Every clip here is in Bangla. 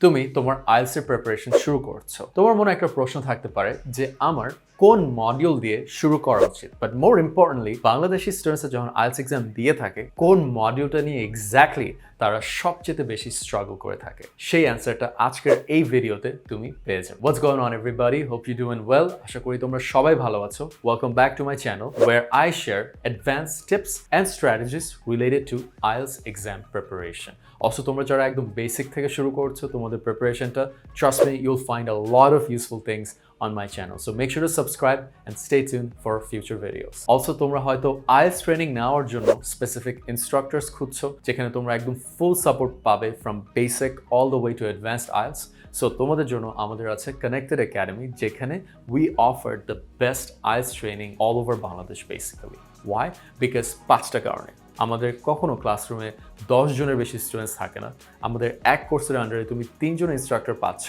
তুমি তোমার আইএলটিএস এর প্রিপারেশন শুরু করছো। তোমার মনে একটা প্রশ্ন থাকতে পারে যে আমার কোন মডিউল দিয়ে শুরু করা উচিত, but more importantly Bangladeshi students যখন আইএলটিএস এক্সাম দিয়ে থাকে কোন মডিউলটা নিয়ে এক্স্যাক্টলি তারা সবচেয়ে বেশি স্ট্রাগল করে থাকে, সেই অ্যান্সারটা আজকের এই ভিডিওতে তুমি পেয়ে যাবে। What's going on everybody, hope you doing well. আশা করি তোমরা সবাই ভালো আছো। Welcome back to my channel where I share advanced tips and strategies related to IELTS exam preparation. Also তোমরা যারা একদম বেসিক থেকে শুরু করছো তোমাদের প্রিপারেশনটা, trust me, you'll find a lot of useful things on my channel. So make sure to subscribe and stay tuned for future videos. Also তোমরা হয়তো IELTS ট্রেনিং নেওয়ার জন্য স্পেসিফিক ইনস্ট্রাক্টরস খুঁজছো যেখানে তোমরা একদম ফুল সাপোর্ট পাবে from basic all the way to advanced IELTS. So তোমাদের জন্য আমাদের আছে কানেক্টেড একাডেমি, যেখানে we offer the best IELTS training all over Bangladesh basically. Why? Because 5টা কারণে। আমাদের কখনো ক্লাসরুমে 10 জনের বেশি স্টুডেন্টস থাকে না। আমাদের এক কোর্সের আন্ডারে তুমি 3 জন ইনস্ট্রাক্টর পাচ্ছ।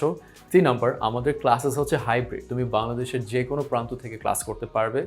3 নম্বর, আমাদের ক্লাসেস হচ্ছে হাইব্রিড, তুমি বাংলাদেশের যে কোনো প্রান্ত থেকে ক্লাস করতে পারবে।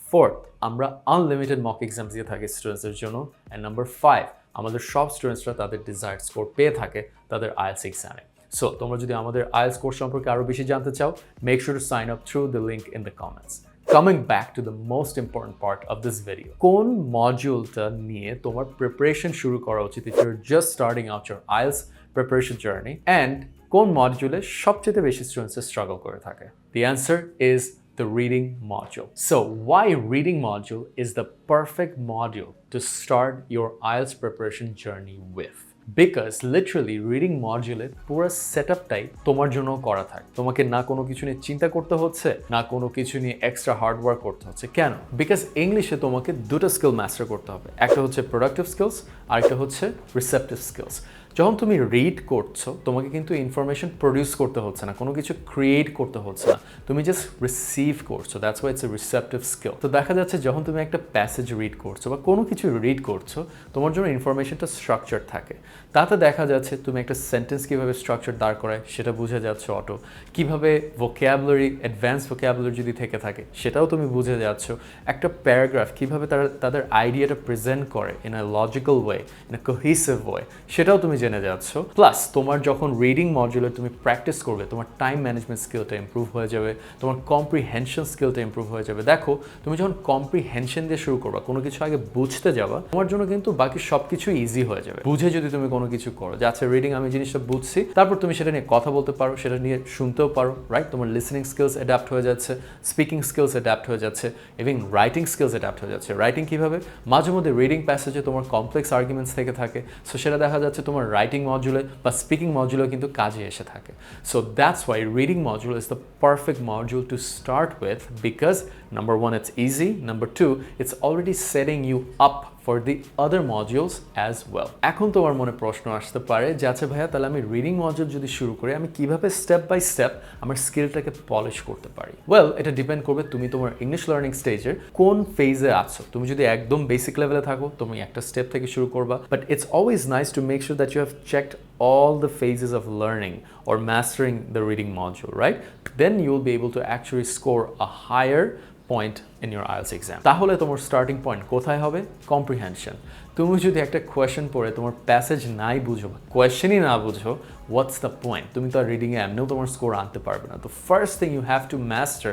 4th, আমরা আনলিমিটেড মক এক্সাম দিয়ে থাকি স্টুডেন্টসের জন্য। অ্যান্ড নাম্বার 5, আমাদের সব স্টুডেন্টসরা তাদের ডিজায়ার্ড স্কোর পেয়ে থাকে তাদের আইএলটিএস এক্সামে। সো তোমরা যদি আমাদের আইএলটিএস কোর্স সম্পর্কে আরও বেশি জানতে চাও, make sure to sign up through the link in the comments. Coming back to the most important part of this video, কোন মডিউলটা নিয়ে তোমার প্রিপারেশন শুরু করা উচিত if you're just starting out your IELTS preparation journey, and কোন মডিউলে সবচেয়ে বেশি স্টুডেন্টস স্ট্রাগল করে থাকে? The answer is the reading module. So why reading module is the perfect module to start your IELTS preparation journey with? Because literally reading মডিউলের পুরো সেটআপটাই তোমার জন্য করা থাকে। তোমাকে না কোনো কিছু নিয়ে চিন্তা করতে হচ্ছে, না কোনো কিছু নিয়ে এক্সট্রা হার্ড ওয়ার্ক করতে হচ্ছে। কেন? বিকজ ইংলিশে তোমাকে দুটো স্কিল মাস্টার করতে হবে, একটা হচ্ছে প্রোডাক্টিভ স্কিলস আর একটা হচ্ছে রিসেপটিভ স্কিলস। যখন তুমি রিড করছো তোমাকে কিন্তু ইনফরমেশন প্রডিউস করতে হচ্ছে না, কোনো কিছু ক্রিয়েট করতে হচ্ছে না, তুমি জাস্ট রিসিভ করছো। That's why it's a receptive skill. তো দেখা যাচ্ছে যখন তুমি একটা প্যাসেজ রিড করছো বা কোনো কিছু রিড করছো, তোমার জন্য ইনফরমেশনটা স্ট্রাকচার থাকে। তাতে দেখা যাচ্ছে তুমি একটা সেন্টেন্স কীভাবে স্ট্রাকচার দাঁড় করায় সেটা বুঝে যাচ্ছ অটো, কীভাবে ভোক্যাবুলারি, অ্যাডভান্স ভোক্যাবুলারি যদি থেকে থাকে সেটাও তুমি বুঝে যাচ্ছ। একটা প্যারাগ্রাফ কীভাবে তারা তাদের আইডিয়াটা প্রেজেন্ট করে in a logical way, in a cohesive way, সেটাও তুমি জেনে যাচ্ছ। প্লাস তোমার যখন রিডিং মডিউলে তুমি প্র্যাকটিস করবে, তোমার টাইম ম্যানেজমেন্ট স্কিলটা ইম্প্রুভ হয়ে যাবে, তোমার কম্প্রিহেনশন স্কিলটা ইম্প্রুভ হয়ে যাবে। দেখো, তুমি যখন কম্প্রিহেনশন দিয়ে শুরু করবা, কোনো কিছু আগে বুঝতে যাবা, তোমার জন্য কিন্তু বাকি সব কিছু ইজি হয়ে যাবে। বুঝে যদি তুমি কোনো কিছু করো যে আচ্ছা রিডিং আমি জিনিসটা বুঝছি, তারপর তুমি সেটা নিয়ে কথা বলতে পারো, সেটা নিয়ে শুনতেও পারো, রাইট? তোমার লিসনিং স্কিলস অ্যাডাপ্ট হয়ে যাচ্ছে, স্পিকিং স্কিলস অ্যাডাপ্ট হয়ে যাচ্ছে, এবং রাইটিং স্কিলস অ্যাডাপ্ট হয়ে যাচ্ছে। রাইটিং কীভাবে? মাঝে মধ্যে রিডিং প্যাসেজে তোমার কমপ্লেক্স আর্গুমেন্টস থেকে থাকে, সো সেটা দেখা যাচ্ছে তোমার রাইটিং মডিউলে বা স্পিকিং মডিউলে কিন্তু কাজে এসে থাকে। So that's why reading module is the perfect module to start with, because number 1, it's easy. Number 2, it's already setting you up for the other modules as well. এখন তোমার মনে প্রশ্ন আসতে পারে যে আচ্ছা ভাইয়া, তাহলে আমি রিডিং মডিউল যদি শুরু করি, আমি কিভাবে স্টেপ বাই স্টেপ আমার স্কিলটাকে পলিশ করতে পারি? ওয়েল, এটা ডিপেন্ড করবে তুমি তোমার ইংলিশ লার্নিং স্টেজের কোন ফেজে আছো। তুমি যদি একদম বেসিক লেভেলে থাকো, তুমি একটা স্টেপ থেকে শুরু করবা, but it's always nice to make sure that you have checked all the phases of learning or mastering the reading module, right? Then you will be able to actually score a higher point in your IELTS exam. তাহলে তোমার স্টার্টিং পয়েন্ট কোথায় হবে? কম্প্রিহেনশন। তুমি যদি একটা কোয়েশ্চেন পড়ে তোমার প্যাসেজ নাই বুঝো বা কোয়েশ্চেনই না বুঝো, হোয়াটস দ্য পয়েন্ট? তুমি তো আর রিডিংয়ে এমনিও তোমার স্কোর আনতে পারবে না। তো first thing you have to master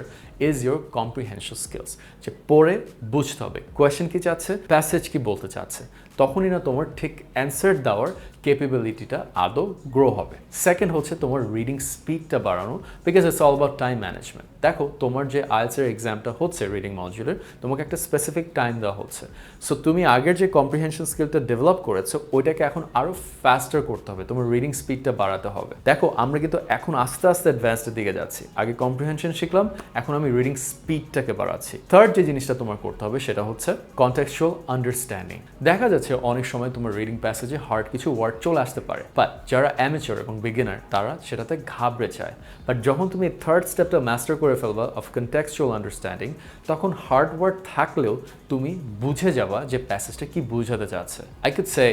is your comprehension skills. যে পড়ে বুঝতে হবে কোয়েশ্চেন কী চাচ্ছে, প্যাসেজ কি বলতে চাচ্ছে, তখনই না তোমার ঠিক অ্যান্সার দেওয়ার ক্যাপেবিলিটিটা আদৌ গ্রো হবে। সেকেন্ড হচ্ছে তোমার রিডিং স্পিডটা বাড়ানো, because it's all about time management. দেখো, তোমার যে আইএলটিএস এর এক্সামটা হচ্ছে রিডিং মডিউলের, তোমাকে একটা স্পেসিফিক টাইম দেওয়া হচ্ছে। সো তুমি আগের যে কম্প্রিহেনশন স্কিলটা ডেভেলপ করেছো ওইটাকে এখন আরও ফাস্টার করতে হবে, তোমার রিডিং স্পিডটা বাড়াতে হবে। দেখো, আমরা কিন্তু এখন আস্তে আস্তে অ্যাডভান্সডের দিকে যাচ্ছি। আগে কম্প্রিহেনশন শিখলাম, এখন আমি রিডিং স্পিডটাকে বাড়াচ্ছি। থার্ড যে জিনিসটা তোমার করতে হবে সেটা হচ্ছে কনটেক্সচুয়াল আন্ডারস্ট্যান্ডিং। দেখা যাচ্ছে অনেক সময় তোমার রিডিং প্যাসেজে হার্ড কিছু ওয়ার্ড চলে আসতে পারে, বাট যারা অ্যামেচার এবং বিগিনার তারা সেটাতে ঘাবড়ে যায়। বাট যখন তুমি থার্ড স্টেপটা মাস্টার করে ফেলবা অফ কনটেক্সচুয়াল আন্ডারস্ট্যান্ডিং, তখন হার্ড ওয়ার্ড থাকলেও তুমি বুঝে যাবা যে প্যাসেজটা কি বোঝাতে চাচ্ছে। I could say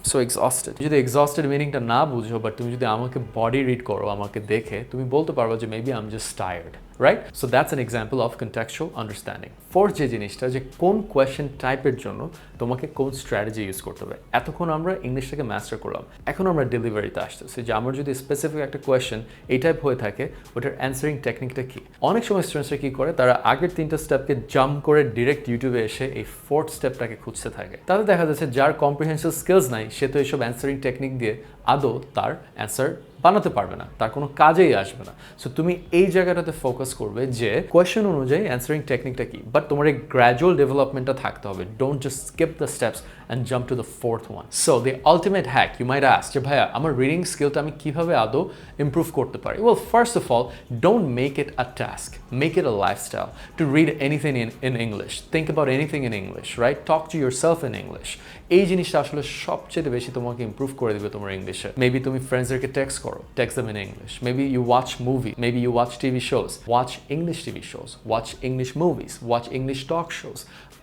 so exhausted. যদি এক্সস্টেড মিনিংটা না বুঝো, বাট তুমি যদি আমাকে বডি রিড করো, আমাকে দেখে, তুমি বলতে পারবে যে maybe I am just tired, right? So that's an example of contextual understanding. Fourth যে জিনিসটা, যে কোন কোয়েশ্চেন টাইপের জন্য তোমাকে কোন স্ট্র্যাটেজি ইউজ করতে হবে। এতক্ষণ আমরা ইংলিশটাকে মাস্টার করলাম, এখন আমরা ডেলিভারিতে আসতেছি, যে আমার যদি স্পেসিফিক একটা কোয়েশ্চেন এই টাইপ হয়ে থাকে, ওটার অ্যান্সারিং টেকনিকটা কি। অনেক সময় স্টুডেন্টসরা কী করে, তারা আগের 3টা স্টেপকে জাম্প করে ডিরেক্ট ইউটিউবে এসে এই ফোর্থ স্টেপটাকে খুঁজতে থাকে। তাতে দেখা যাচ্ছে যার কম্প্রিহেনসিভ স্কিলস নাই, সে তো এইসব অ্যান্সারিং টেকনিক দিয়ে আদৌ তার অ্যান্সার বানাতে পারবে না, তার কোনো কাজেই আসবে না। সো তুমি এই জায়গাটাতে ফোকাস করবে যে কোয়েশ্চেন অনুযায়ী অ্যান্সারিং টেকনিকটা কি, বাট তোমার এই গ্র্যাজুয়াল ডেভেলপমেন্টটা থাকতে হবে। Don't just skip the steps and jump to the fourth one. So the ultimate hack you might ask, যে ভাইয়া আমার রিডিং স্কিলটা আমি কিভাবে আদৌ ইম্প্রুভ করতে পারি। Well, first of all, don't make it a task, make it a lifestyle to read anything in English, think about anything in English, right? Talk to your self in English. এই জিনিসটা আসলে সবচেয়ে বেশি তোমাকে ইম্প্রুভ করে দেবে তোমার ইংলিশে। মেবি তুমি ফ্রেন্ডসদেরকে টেক্সট করো, text them in English. Maybe you watch movie. Maybe you watch TV shows. Watch English TV shows. Watch English movies. Watch English talk shows.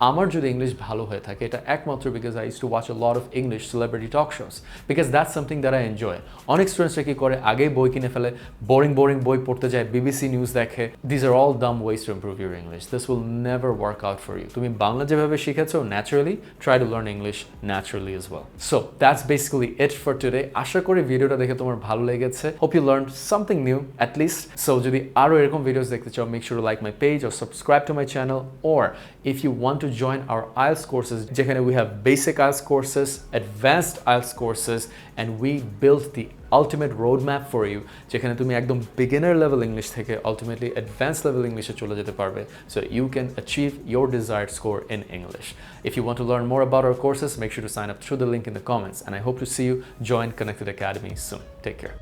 আমার যদি ইংলিশ ভালো হয়ে থাকে, এটা একমাত্র because I use to watch a lot of English celebrity talk shows, because that's something that I enjoy. অনেক স্টুডেন্টসরা কি করে, আগেই বই কিনে ফেলে, বোরিং বই পড়তে যায়, বিবিসি নিউজ দেখে। This are all dumb ways to improve your English. This will never work out for you. তুমি বাংলা যেভাবে শিখেছো naturally, try to learn English naturally as well. So that's basically it for today. আশা করি ভিডিওটা দেখে তোমার ভালো লেগেছে। Hope you learn something new at least. So যদি আরও এরকম ভিডিওস দেখতে চাও, make sure to like my page or subscribe to my channel, or if you want to join our IELTS courses, যেখানে we have basic IELTS courses, advanced IELTS courses, and we built the ultimate roadmap for you, যেখানে তুমি একদম beginner level English থেকে ultimately advanced level English এ চলে যেতে পারবে, so you can achieve your desired score in English. If you want to learn more about our courses, make sure to sign up through the link in the comments, and I hope to see you join Connected Academy soon. Take care.